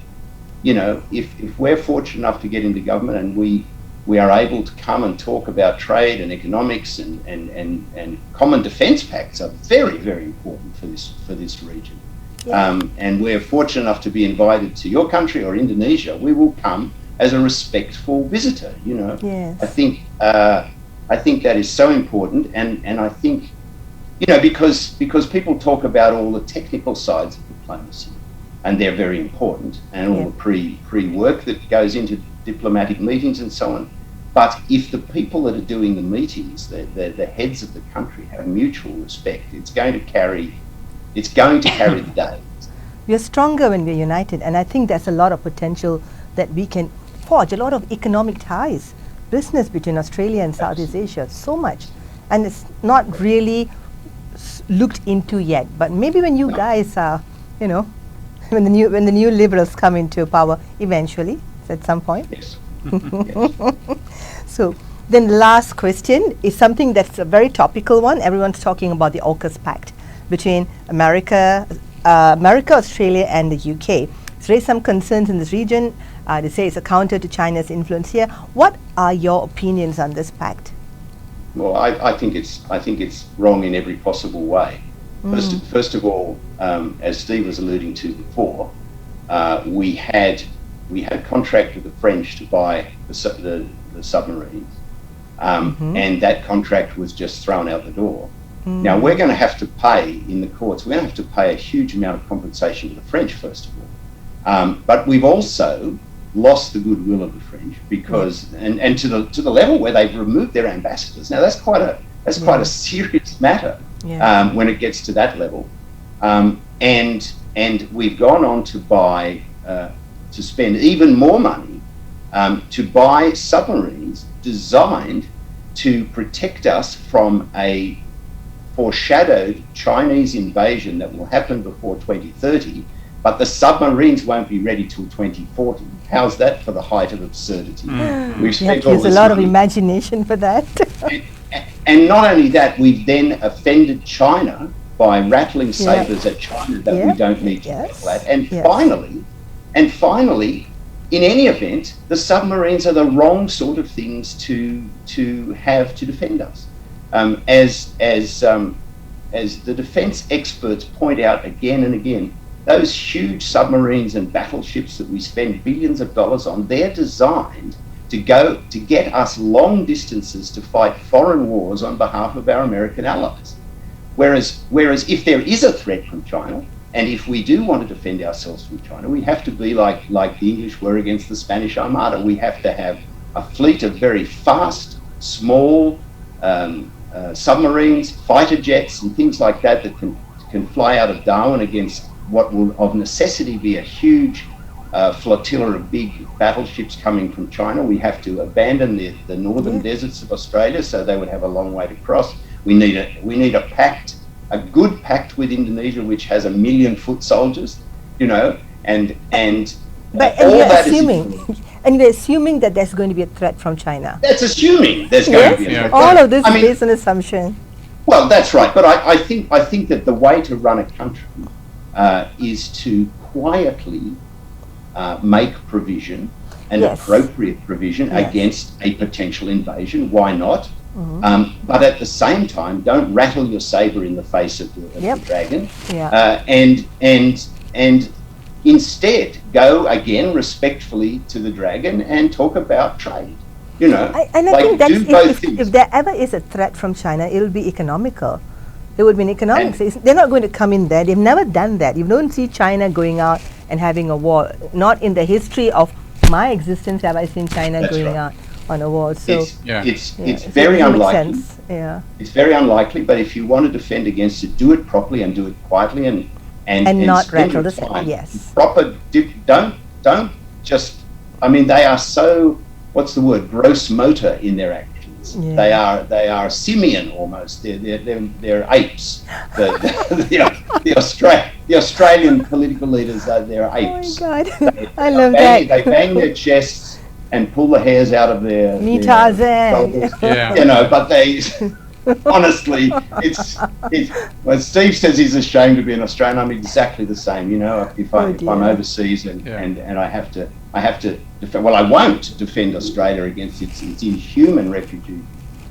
if we're fortunate enough to get into government and we are able to come and talk about trade and economics and common defence pacts are very, very important for this region. And we're fortunate enough to be invited to your country or Indonesia, we will come as a respectful visitor. I think that is so important, and I think because people talk about all the technical sides of diplomacy, and they're very important, and all the pre-work that goes into diplomatic meetings and so on. But if the people that are doing the meetings, the heads of the country, have mutual respect, it's going to carry the day. We are stronger when we're united, and I think there's a lot of potential that we can forge, a lot of economic ties, business between Australia and Southeast Asia, so much. And it's not really looked into yet, but maybe when you guys are, you know, when the new liberals come into power eventually, at some point. Yes. So then the last question is something that's a very topical one. Everyone's talking about the AUKUS Pact between America, Australia and the UK. It's raised some concerns in this region. They say it's a counter to China's influence here. What are your opinions on this pact? Well, I think it's wrong in every possible way. First of all, as Steve was alluding to before, we had a contract with the French to buy the submarines, and that contract was just thrown out the door. Now we're going to have to pay in the courts. We're going to have to pay a huge amount of compensation to the French, first of all, but we've also lost the goodwill of the French because, and to the level where they've removed their ambassadors. Now that's quite a serious matter when it gets to that level, and we've gone on to buy to spend even more money to buy submarines designed to protect us from a foreshadowed Chinese invasion that will happen before 2030. But the submarines won't be ready till 2040. How's that for the height of absurdity? We've spent all there's a this lot of money. imagination for that. And not only that, we've then offended China by rattling sabres at China that we don't need to rattle at. And finally, in any event, the submarines are the wrong sort of things to have to defend us. As the defence experts point out again and again, those huge submarines and battleships that we spend billions of dollars on, they're designed to get us long distances to fight foreign wars on behalf of our American allies. Whereas if there is a threat from China, and if we do want to defend ourselves from China, we have to be like the English were against the Spanish Armada. We have to have a fleet of very fast, small submarines, fighter jets, and things like that can fly out of Darwin against what will of necessity be a huge flotilla of big battleships coming from China. We have to abandon the northern deserts of Australia, so they would have a long way to cross. We need a pact, a good pact with Indonesia, which has 1 million foot soldiers, you know, and you're assuming that there's going to be a threat from China. That's assuming there's going to be a threat. All of this is based on assumption. Well, that's right, but I think that the way to run a country is to quietly make provision, an appropriate provision against a potential invasion. Why not? But at the same time, don't rattle your sabre in the face of the dragon, and instead go again respectfully to the dragon and talk about trade. You know, I think that's if there ever is a threat from China, it'll be economical. There would be an economic. They're not going to come in there. They've never done that. You don't see China going out and having a war. Not in the history of my existence have I seen China going out on a war. So it's very unlikely. It's very unlikely. But if you want to defend against it, do it properly and do it quietly and not rattle the sabre. Yes. Proper. Don't just. I mean, they are so. What's the word? Gross motor in their actions. Yeah. They are simian almost. They're apes. The Australian political leaders they're apes. Oh my God, I love that. They bang their chests and pull the hairs out of their. Tarzan. You know, but they. Honestly, it's when Steve says he's ashamed to be an Australian, I'm exactly the same. You know, if I'm overseas and I have to defend. Well, I won't defend Australia against its inhuman refugee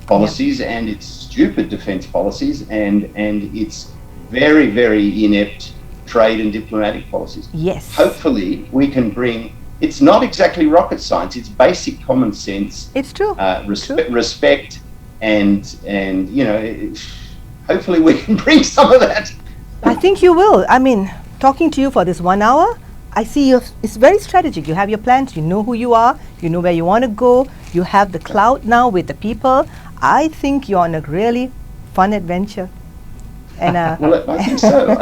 policies and its stupid defence policies and its very, very inept trade and diplomatic policies. Yes. Hopefully, we can bring. It's not exactly rocket science. It's basic common sense. It's true. Respect. And you know, hopefully we can bring some of that. I think you will. I mean, talking to you for this 1 hour, I see it's very strategic. You have your plans, you know who you are, you know where you want to go, you have the clout now with the people. I think you're on a really fun adventure. And well, I think so.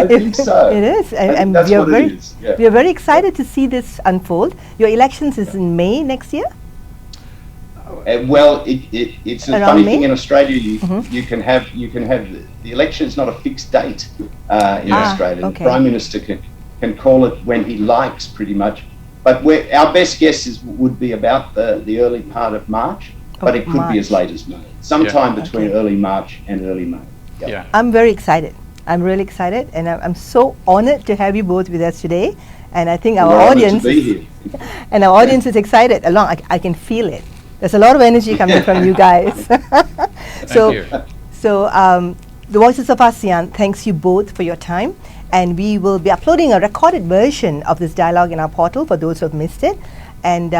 I think so. It is, I think and that's we are what very, it is. Yeah. we are very excited to see this unfold. Your elections is in May next year. Well, it's a Around funny May? thing in Australia. You can have the election is not a fixed date in Australia. okay. The Prime Minister can call it when he likes, pretty much. But our best guess would be about the early part of March, but it could be as late as May, sometime between early March and early May. Yep. Yeah. I'm very excited. I'm really excited, and I'm so honored to have you both with us today. And I think our We're honoured audience to be here. and our audience is excited along. I can feel it. There's a lot of energy coming from you guys. Thank you. So the Voices of ASEAN thanks you both for your time, and we will be uploading a recorded version of this dialogue in our portal for those who have missed it. And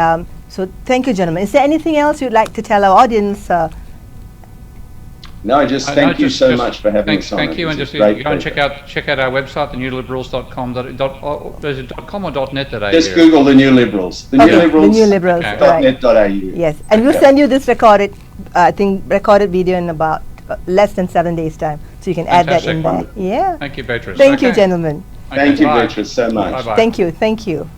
so thank you, gentlemen. Is there anything else you'd like to tell our audience? No, just thank you so much for having us on. Thank you, and just go and check out our website, thenewliberals.com. Is it .com or .net today? Just Google the New Liberals. The New Liberals. The New Liberals. Okay. Right. .net.au. Yes, and we'll send you this recorded video in about less than 7 days' time, so you can add that in there. Yeah. Thank you, Beatrice. Thank you, gentlemen. Thank you, Bye. Beatrice, so much. Bye-bye. Thank you. Thank you.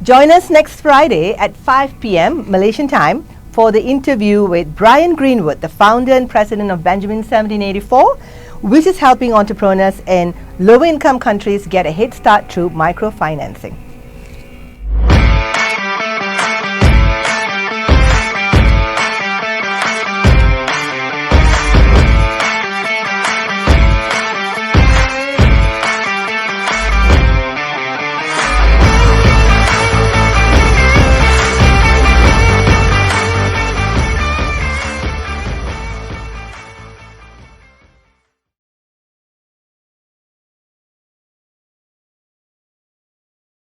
Join us next Friday at 5 p.m. Malaysian time for the interview with Brian Greenwood, the founder and president of Benjamin 1784, which is helping entrepreneurs in lower-income countries get a head start through microfinancing.